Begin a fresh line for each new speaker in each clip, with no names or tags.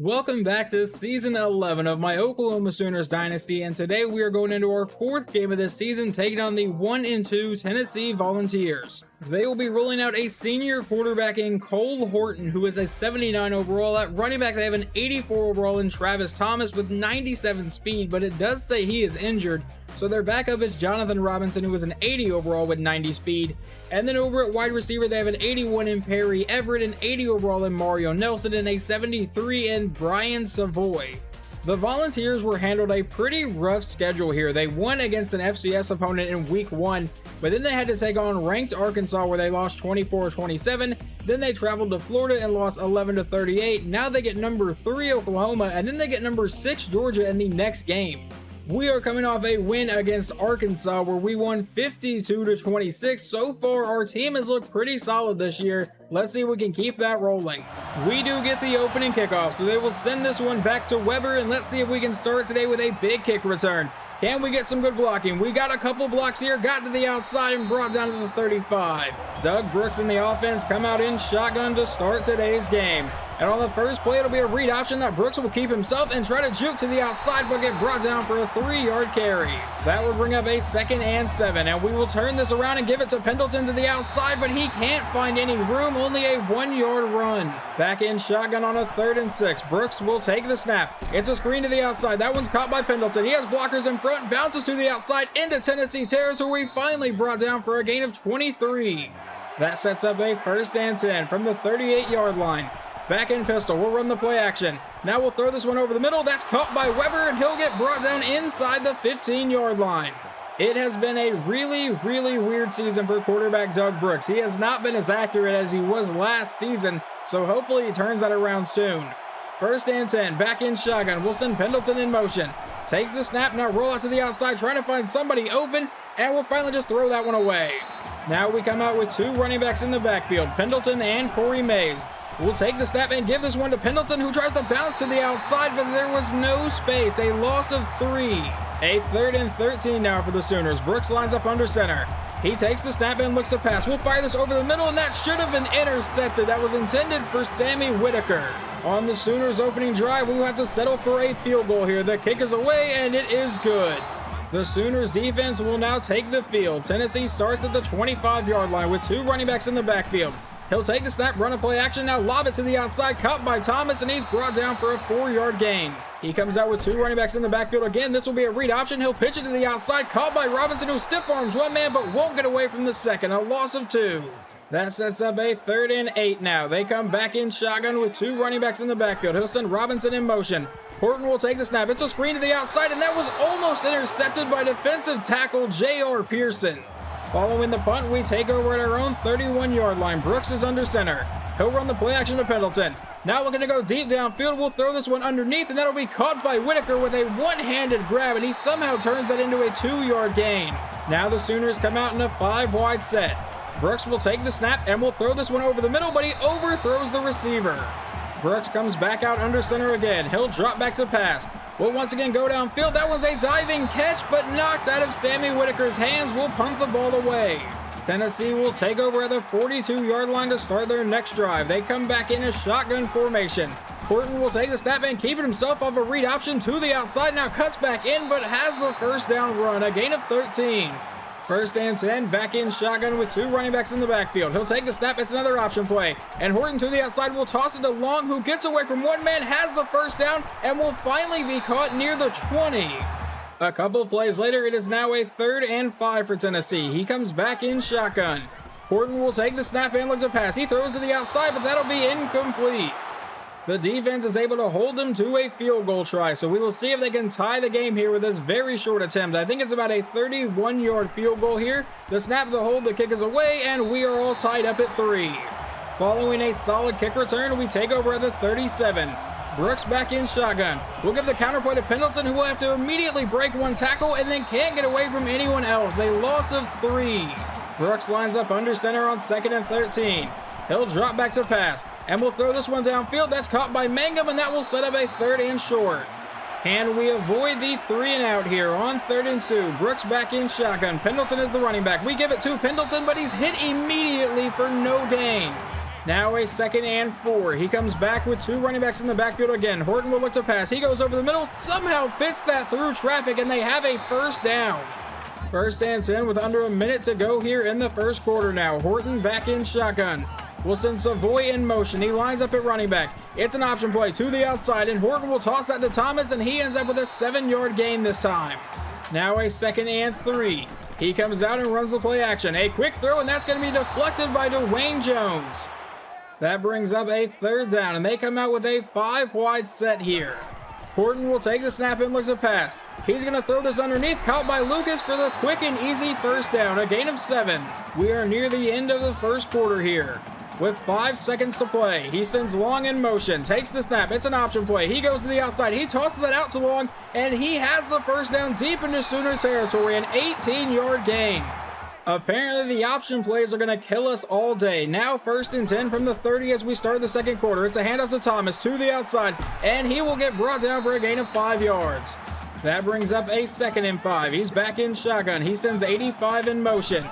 Welcome back to Season 11 of my Oklahoma Sooners Dynasty, and today we are going into our fourth game of this season, taking on the 1-2 Tennessee Volunteers. They will be rolling out a senior quarterback in Cole Horton, who is a 79 overall. At running back, they have an 84 overall in Travis Thomas with 97 speed, but it does say he is injured. So their backup is Jonathan Robinson, who was an 80 overall with 90 speed. And then over at wide receiver, they have an 81 in Perry Everett, an 80 overall in Mario Nelson, and a 73 in Brian Savoy. The Volunteers were handled a pretty rough schedule here. They won against an FCS opponent in week 1, but then they had to take on ranked Arkansas where they lost 24-27. Then they traveled to Florida and lost 11-38. Now they get number 3 Oklahoma, and then they get number 6 Georgia in the next game. We are coming off a win against Arkansas where we won 52-26. So far, our team has looked pretty solid this year. Let's see if we can keep that rolling. We do get the opening kickoff, so they will send this one back to Weber, and let's see if we can start today with a big kick return. Can we get some good blocking? We got a couple blocks here, got to the outside and brought down to the 35. Doug Brooks and the offense come out in shotgun to start today's game. And on the first play, it'll be a read option that Brooks will keep himself and try to juke to the outside, but get brought down for a 3-yard carry. That will bring up a 2nd and 7, and we will turn this around and give it to Pendleton to the outside, but he can't find any room, only a 1-yard run. Back in shotgun on a 3rd and 6. Brooks will take the snap. It's a screen to the outside. That one's caught by Pendleton. He has blockers in front, bounces to the outside into Tennessee territory, finally brought down for a gain of 23. That sets up a 1st and 10 from the 38-yard line. Back in pistol, we'll run the play action. Now we'll throw this one over the middle. That's caught by Weber, and he'll get brought down inside the 15-yard line. It has been a really weird season for quarterback Doug Brooks. He has not been as accurate as he was last season, so hopefully he turns that around soon. 1st and 10, back in shotgun. We'll send Pendleton in motion. Takes the snap, now roll out to the outside, trying to find somebody open, and we'll finally just throw that one away. Now we come out with 2 running backs in the backfield, Pendleton and Corey Mays. We'll take the snap and give this one to Pendleton, who tries to bounce to the outside, but there was no space. A loss of 3. A 3rd and 13 now for the Sooners. Brooks lines up under center. He takes the snap and looks to pass. We'll fire this over the middle, and that should have been intercepted. That was intended for Sammy Whitaker. On the Sooners' opening drive, we will have to settle for a field goal here. The kick is away, and it is good. The Sooners defense will now take the field. Tennessee starts at the 25-yard line with 2 running backs in the backfield. He'll take the snap, run a play action, now lob it to the outside, caught by Thomas, and he's brought down for a 4-yard gain. He comes out with 2 running backs in the backfield again. This will be a read option. He'll pitch it to the outside, caught by Robinson, who stiff arms one man, but won't get away from the second. A loss of 2. That sets up a 3rd and 8 now. They come back in shotgun with 2 running backs in the backfield. He'll send Robinson in motion. Horton will take the snap. It's a screen to the outside, and that was almost intercepted by defensive tackle J.R. Pearson. Following the punt, we take over at our own 31-yard line. Brooks is under center. He'll run the play action to Pendleton. Now looking to go deep downfield. We'll throw this one underneath, and that'll be caught by Whitaker with a one-handed grab, and he somehow turns that into a 2-yard gain. Now the Sooners come out in a 5-wide set. Brooks will take the snap, and we'll throw this one over the middle, but he overthrows the receiver. Brooks comes back out under center again. He'll drop back to pass. Will once again go downfield. That was a diving catch, but knocked out of Sammy Whitaker's hands. Will punt the ball away. Tennessee will take over at the 42-yard line to start their next drive. They come back in a shotgun formation. Horton will take the snap and keep it himself off a read option to the outside. Now cuts back in, but has the 1st down run. A gain of 13. 1st and 10, back in shotgun with 2 running backs in the backfield. He'll take the snap. It's another option play. And Horton to the outside will toss it to Long, who gets away from one man, has the 1st down, and will finally be caught near the 20. A couple plays later, it is now a 3rd and 5 for Tennessee. He comes back in shotgun. Horton will take the snap and look to pass. He throws to the outside, but that'll be incomplete. The defense is able to hold them to a field goal try, so we will see if they can tie the game here with this very short attempt. I think it's about a 31-yard field goal here. The snap, the hold, the kick is away, and we are all tied up at 3. Following a solid kick return, we take over at the 37. Brooks back in shotgun. We'll give the counterplay to Pendleton, who will have to immediately break one tackle and then can't get away from anyone else. A loss of 3. Brooks lines up under center on 2nd and 13. He'll drop back to pass, and we'll throw this one downfield. That's caught by Mangum, and that will set up a 3rd and short. And we avoid the 3 and out here on 3rd and 2. Brooks back in shotgun. Pendleton is the running back. We give it to Pendleton, but he's hit immediately for no gain. Now a 2nd and 4. He comes back with 2 running backs in the backfield again. Horton will look to pass. He goes over the middle, somehow fits that through traffic, and they have a first down. 1st and 10 with under a minute to go here in the first quarter now. Horton back in shotgun. We'll send Savoy in motion. He lines up at running back. It's an option play to the outside, and Horton will toss that to Thomas, and he ends up with a 7-yard gain this time. Now a 2nd and 3. He comes out and runs the play action. A quick throw, and that's going to be deflected by Dwayne Jones. That brings up a 3rd down, and they come out with a 5-wide set here. Horton will take the snap and looks to pass. He's going to throw this underneath, caught by Lucas for the quick and easy first down, a gain of 7. We are near the end of the first quarter here. With 5 seconds to play, he sends Long in motion, takes the snap, it's an option play. He goes to the outside, he tosses it out to Long, and he has the first down deep into Sooner territory, an 18-yard gain. Apparently, the option plays are going to kill us all day. Now 1st and 10 from the 30 as we start the second quarter. It's a handoff to Thomas to the outside, and he will get brought down for a gain of 5 yards. That brings up a 2nd and 5. He's back in shotgun. He sends 85 in motion.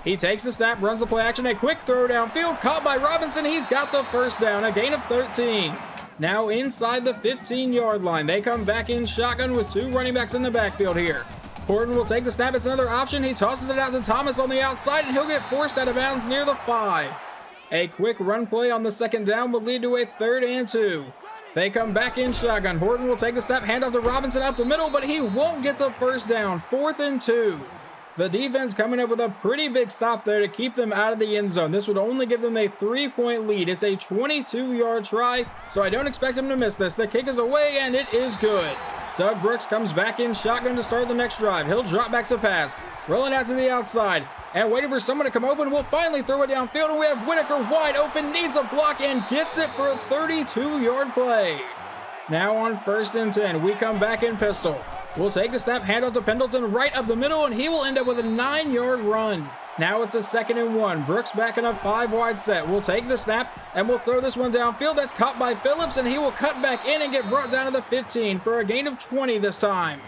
He takes the snap, runs the play action, a quick throw downfield, caught by Robinson. He's got the first down, a gain of 13. Now inside the 15-yard line. They come back in shotgun with 2 running backs in the backfield here. Horton will take the snap. It's another option. He tosses it out to Thomas on the outside, and he'll get forced out of bounds near the 5. A quick run play on the 2nd down will lead to a 3rd and 2. They come back in shotgun. Horton will take the snap, hand off to Robinson up the middle, but he won't get the first down. 4th and 2. The defense coming up with a pretty big stop there to keep them out of the end zone. This would only give them a 3-point lead. It's a 22-yard try, so I don't expect them to miss this. The kick is away, and it is good. Doug Brooks comes back in shotgun to start the next drive. He'll drop back to pass, rolling out to the outside, and waiting for someone to come open. We'll finally throw it downfield, and we have Whitaker wide open, needs a block, and gets it for a 32-yard play. Now on 1st and 10, we come back in pistol. We'll take the snap, hand off to Pendleton right up the middle, and he will end up with a 9-yard run. Now it's a 2nd and 1. Brooks back in a 5-wide set. We'll take the snap, and we'll throw this one downfield. That's caught by Phillips, and he will cut back in and get brought down to the 15 for a gain of 20 this time.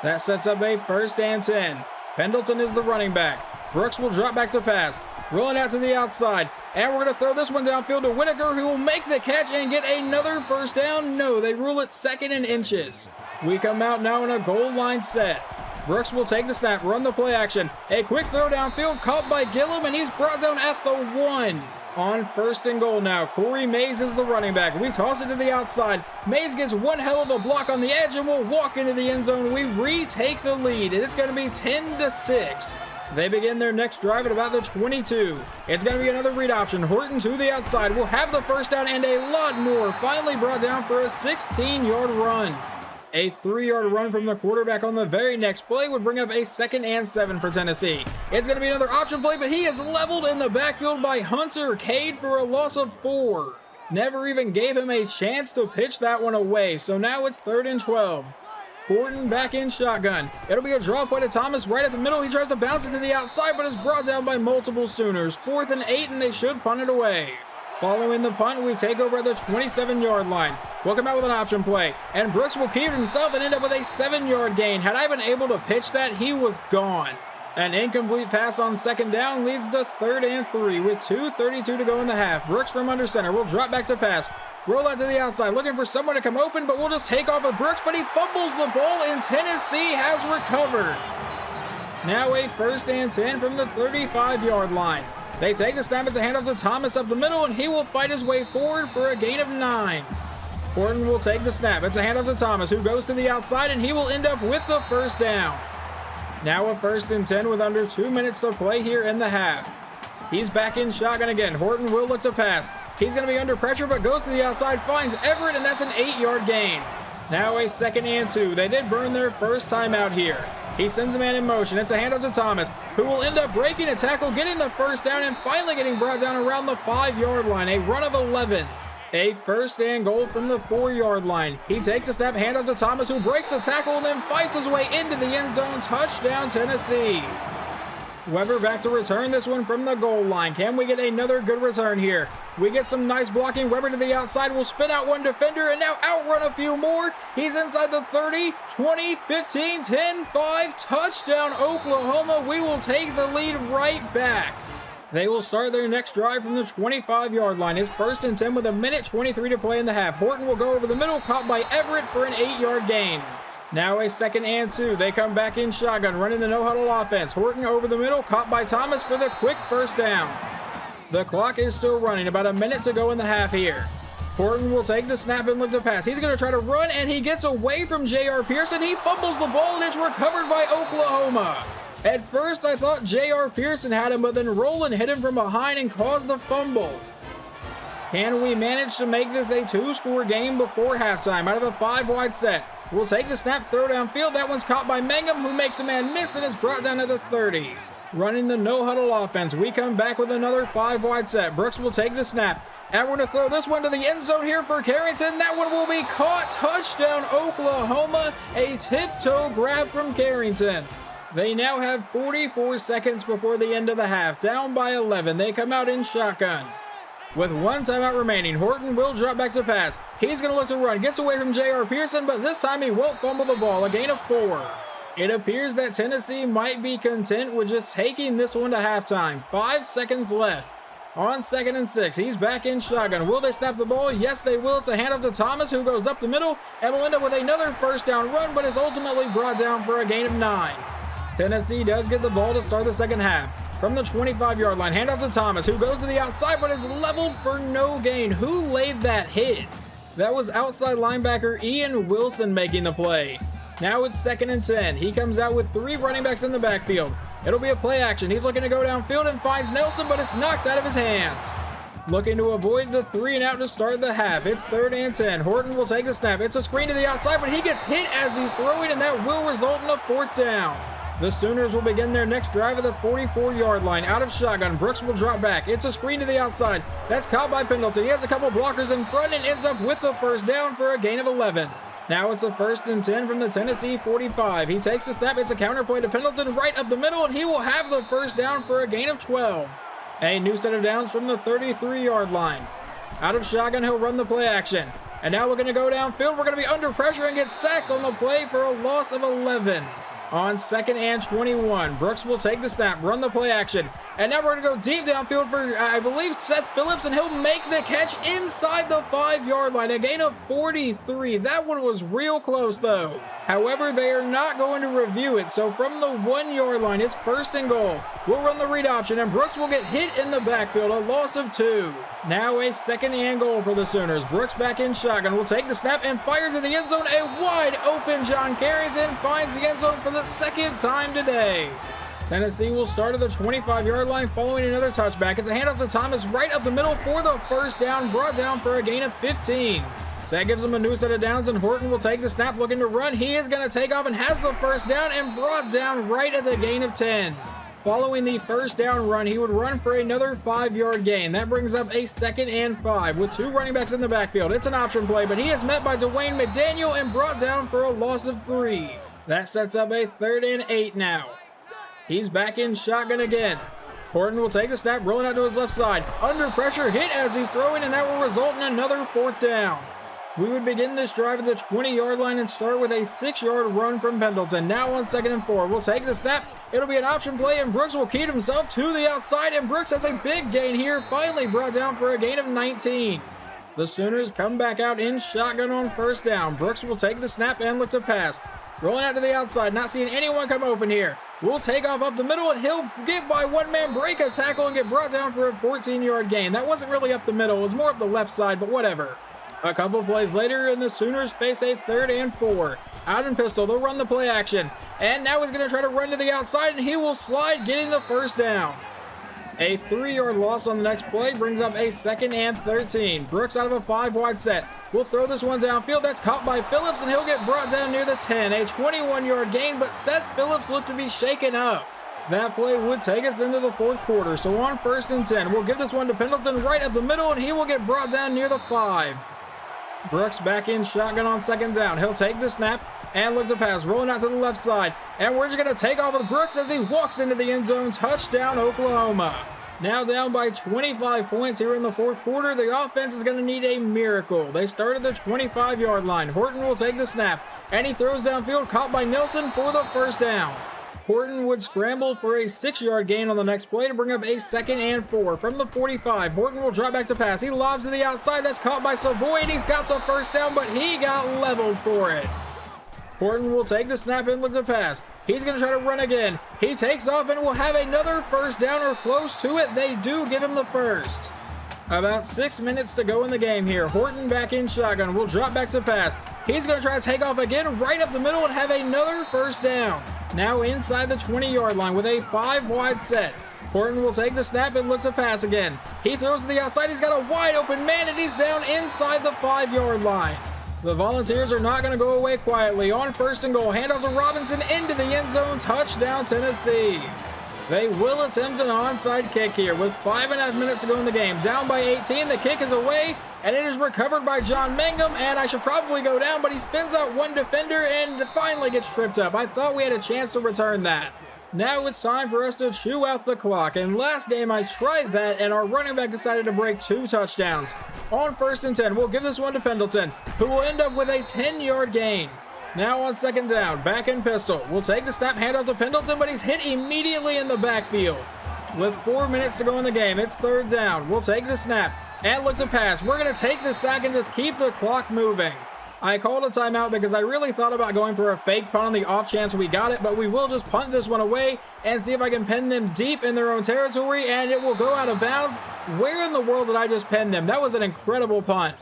That sets up a 1st and 10. Pendleton is the running back. Brooks will drop back to pass, rolling out to the outside, and we're going to throw this one downfield to Whitaker, who will make the catch and get another first down. No, they rule it 2nd and inches. We come out now in a goal line set. Brooks will take the snap, run the play action. A quick throw downfield, caught by Gillum, and he's brought down at the 1. On 1st and goal now, Corey Mays is the running back. We toss it to the outside. Mays gets one hell of a block on the edge and will walk into the end zone. We retake the lead, and it's going to be 10-6. They begin their next drive at about the 22. It's going to be another read option. Horton to the outside will have the first down and a lot more. Finally brought down for a 16-yard run. A 3-yard run from the quarterback on the very next play would bring up a 2nd and 7 for Tennessee. It's going to be another option play, but he is leveled in the backfield by Hunter Cade for a loss of 4. Never even gave him a chance to pitch that one away, so now it's 3rd and 12. Horton back in shotgun. It'll be a draw play to Thomas right at the middle. He tries to bounce it to the outside, but is brought down by multiple Sooners. 4th and 8, and they should punt it away. Following the punt, we take over at the 27-yard line. We'll come out with an option play, and Brooks will keep it himself and end up with a 7-yard gain. Had I been able to pitch that, he was gone. An incomplete pass on 2nd down leads to 3rd and 3 with 2:32 to go in the half. Brooks from under center will drop back to pass. Roll out to the outside, looking for someone to come open, but we'll just take off with Brooks, but he fumbles the ball, and Tennessee has recovered. Now a 1st and 10 from the 35-yard line. They take the snap. It's a handoff to Thomas up the middle, and he will fight his way forward for a gain of 9. Horton will take the snap. It's a handoff to Thomas, who goes to the outside, and he will end up with the first down. Now a 1st and 10 with under 2 minutes to play here in the half. He's back in shotgun again. Horton will look to pass. He's going to be under pressure, but goes to the outside, finds Everett, and that's an 8-yard gain. Now a 2nd and 2. They did burn their first time out here. He sends a man in motion. It's a handoff to Thomas, who will end up breaking a tackle, getting the first down, and finally getting brought down around the 5-yard line. A run of 11. A 1st and goal from the 4-yard line. He takes a snap, handoff to Thomas, who breaks a tackle and then fights his way into the end zone. Touchdown, Tennessee. Weber back to return this one from the goal line. Can we get another good return here? We get some nice blocking. Weber to the outside will spin out one defender and now outrun a few more. He's inside the 30, 20, 15, 10, 5. Touchdown, Oklahoma. We will take the lead right back. They will start their next drive from the 25-yard line. It's 1st and 10 with 1:23 to play in the half. Horton will go over the middle, caught by Everett for an 8-yard gain. Now a 2nd and 2. They come back in shotgun, running the no-huddle offense. Horton over the middle, caught by Thomas for the quick 1st down. The clock is still running, about a minute to go in the half here. Horton will take the snap and look to pass. He's going to try to run, and he gets away from J.R. Pearson. He fumbles the ball, and it's recovered by Oklahoma. At first, I thought J.R. Pearson had him, but then Roland hit him from behind and caused a fumble. Can we manage to make this a 2-score game before halftime out of a 5-wide set? We'll take the snap, throw downfield. That one's caught by Mangum, who makes a man miss and is brought down to the 30. Running the no-huddle offense, we come back with another 5-wide set. Brooks will take the snap. And we're going to throw this one to the end zone here for Carrington. That one will be caught. Touchdown, Oklahoma. A tiptoe grab from Carrington. They now have 44 seconds before the end of the half. Down by 11. They come out in shotgun. With 1 timeout remaining, Horton will drop back to pass. He's going to look to run. Gets away from J.R. Pearson, but this time he won't fumble the ball. A gain of 4. It appears that Tennessee might be content with just taking this one to halftime. 5 seconds left. On 2nd and 6, he's back in shotgun. Will they snap the ball? Yes, they will. It's a handoff to Thomas, who goes up the middle and will end up with another 1st down run, but is ultimately brought down for a gain of 9. Tennessee does get the ball to start the 2nd half. From the 25-yard line, handoff to Thomas, who goes to the outside, but is leveled for no gain. Who laid that hit? That was outside linebacker Ian Wilson making the play. Now it's 2nd and 10. He comes out with 3 running backs in the backfield. It'll be a play action. He's looking to go downfield and finds Nelson, but it's knocked out of his hands. Looking to avoid the 3 and out to start the half. It's 3rd and 10. Horton will take the snap. It's a screen to the outside, but he gets hit as he's throwing, and that will result in a 4th down. The Sooners will begin their next drive at the 44-yard line. Out of shotgun, Brooks will drop back. It's a screen to the outside. That's caught by Pendleton. He has a couple blockers in front and ends up with the 1st down for a gain of 11. Now it's a 1st and 10 from the Tennessee 45. He takes the snap. It's a counter play to Pendleton right up the middle, and he will have the 1st down for a gain of 12. A new set of downs from the 33-yard line. Out of shotgun, he'll run the play action. And now looking to go downfield. We're going to be under pressure and get sacked on the play for a loss of 11. On 2nd and 21, Brooks will take the snap, run the play action. And now we're going to go deep downfield for, I believe, Seth Phillips, and he'll make the catch inside the 5-yard line. A gain of 43. That one was real close, though. However, they are not going to review it, so from the 1-yard line, it's 1st and goal. We'll run the read option, and Brooks will get hit in the backfield, a loss of 2. Now a 2nd and goal for the Sooners. Brooks back in shotgun, will take the snap and fire to the end zone. A wide open John Carrington finds the end zone for the 2nd time today. Tennessee will start at the 25-yard line following another touchback. It's a handoff to Thomas right up the middle for the 1st down, brought down for a gain of 15. That gives him a new set of downs, and Horton will take the snap looking to run. He is going to take off and has the 1st down and brought down right at the gain of 10. Following the 1st down run, he would run for another 5-yard gain. That brings up a 2nd and 5 with 2 running backs in the backfield. It's an option play, but he is met by Dwayne McDaniel and brought down for a loss of 3. That sets up a 3rd and 8 now. He's back in shotgun again. Horton will take the snap, rolling out to his left side. Under pressure, hit as he's throwing, and that will result in another 4th down. We would begin this drive at the 20-yard line and start with a 6-yard run from Pendleton. Now on 2nd and 4, we'll take the snap. It'll be an option play, and Brooks will key himself to the outside, and Brooks has a big gain here, finally brought down for a gain of 19. The Sooners come back out in shotgun on 1st down. Brooks will take the snap and look to pass. Rolling out to the outside, not seeing anyone come open here. We'll take off up the middle, and he'll get by one man, break a tackle, and get brought down for a 14-yard gain. That wasn't really up the middle. It was more up the left side, but whatever. A couple plays later, and the Sooners face a 3rd and 4. Out in pistol, they'll run the play action. And now he's going to try to run to the outside, and he will slide, getting the 1st down. A 3-yard loss on the next play brings up a 2nd and 13. Brooks out of a 5-wide set. We'll throw this one downfield. That's caught by Phillips, and he'll get brought down near the 10. A 21-yard gain, but Seth Phillips looked to be shaken up. That play would take us into the 4th quarter. So on 1st and 10, we'll give this one to Pendleton right up the middle, and he will get brought down near the 5. Brooks back in shotgun on 2nd down. He'll take the snap and look to pass, rolling out to the left side. And we're just going to take off with Brooks as he walks into the end zone. Touchdown, Oklahoma. Now down by 25 points here in the 4th quarter. The offense is going to need a miracle. They start at the 25-yard line. Horton will take the snap, and he throws downfield, caught by Nelson for the 1st down. Horton would scramble for a 6-yard gain on the next play to bring up a 2nd and 4. From the 45, Horton will drop back to pass. He lobs to the outside. That's caught by Savoy, and he's got the first down, but he got leveled for it. Horton will take the snap and look to pass. He's going to try to run again. He takes off and will have another first down or close to it. They do give him the first. About 6 minutes to go in the game here. Horton back in shotgun. Will drop back to pass. He's going to try to take off again right up the middle and have another first down. Now inside the 20-yard line with a 5-wide set. Horton will take the snap and looks to pass again. He throws to the outside. He's got a wide open man and he's down inside the 5-yard line. The Volunteers are not going to go away quietly. On 1st and goal, handoff to Robinson into the end zone. Touchdown, Tennessee. They will attempt an onside kick here with 5.5 minutes to go in the game. Down by 18, the kick is away, and it is recovered by John Mangum, and I should probably go down, but he spins out one defender and finally gets tripped up. I thought we had a chance to return that. Now it's time for us to chew out the clock, and last game I tried that, and our running back decided to break 2 touchdowns. On 1st and 10, we'll give this one to Pendleton, who will end up with a 10-yard gain. Now on 2nd down, back in pistol. We'll take the snap, hand off to Pendleton, but he's hit immediately in the backfield. With 4 minutes to go in the game, it's 3rd down. We'll take the snap and look to pass. We're going to take the sack and just keep the clock moving. I called a timeout because I really thought about going for a fake punt on the off chance we got it, but we will just punt this one away and see if I can pin them deep in their own territory, and it will go out of bounds. Where in the world did I just pin them? That was an incredible punt.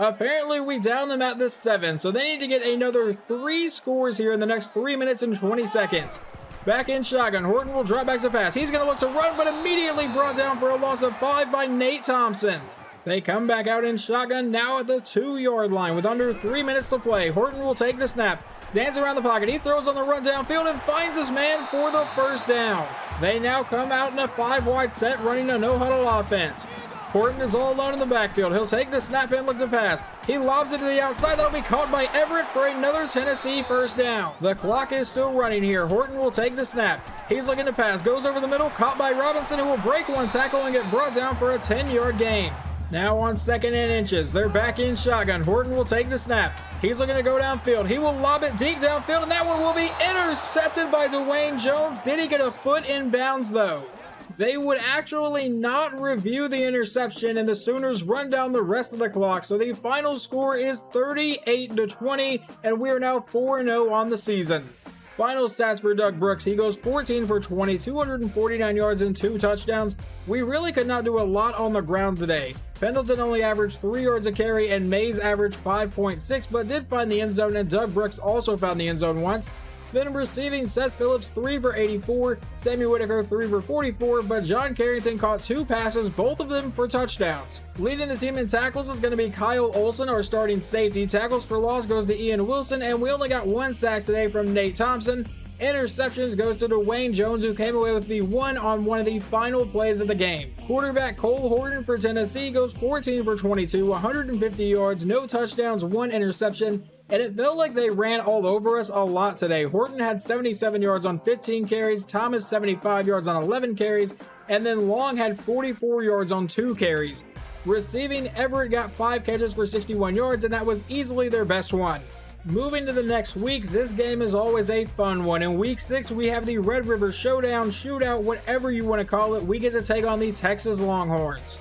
Apparently, we down them at the 7, so they need to get another 3 scores here in the next 3 minutes and 20 seconds. Back in shotgun, Horton will drop back to pass. He's going to look to run, but immediately brought down for a loss of 5 by Nate Thompson. They come back out in shotgun now at the 2-yard line with under 3 minutes to play. Horton will take the snap, dance around the pocket. He throws on the run downfield and finds his man for the first down. They now come out in a 5-wide set running a no-huddle offense. Horton is all alone in the backfield. He'll take the snap and look to pass. He lobs it to the outside. That'll be caught by Everett for another Tennessee first down. The clock is still running here. Horton will take the snap. He's looking to pass. Goes over the middle. Caught by Robinson, who will break one tackle and get brought down for a 10-yard gain. Now on 2nd and inches. They're back in shotgun. Horton will take the snap. He's looking to go downfield. He will lob it deep downfield, and that one will be intercepted by Dwayne Jones. Did he get a foot in bounds, though? They would actually not review the interception, and the Sooners run down the rest of the clock. So the final score is 38-20, and we are now 4-0 on the season. Final stats for Doug Brooks. He goes 14 for 20, 249 yards and 2 touchdowns. We really could not do a lot on the ground today. Pendleton only averaged 3 yards a carry, and Mays averaged 5.6, but did find the end zone, and Doug Brooks also found the end zone once. Then receiving, Seth Phillips 3 for 84, Sammy Whitaker 3 for 44, but John Carrington caught 2 passes, both of them for touchdowns. Leading the team in tackles is going to be Kyle Olson, our starting safety. Tackles for loss goes to Ian Wilson, and we only got 1 sack today from Nate Thompson. Interceptions goes to Dwayne Jones, who came away with the one on one of the final plays of the game. Quarterback Cole Horton for Tennessee goes 14 for 22, 150 yards, no touchdowns, 1 interception, and it felt like they ran all over us a lot today. Horton had 77 yards on 15 carries, Thomas 75 yards on 11 carries, and then Long had 44 yards on 2 carries. Receiving, Everett got 5 catches for 61 yards, and that was easily their best one. Moving to the next week, this game is always a fun one. In week 6, we have the Red River Showdown, Shootout, whatever you want to call it. We get to take on the Texas Longhorns.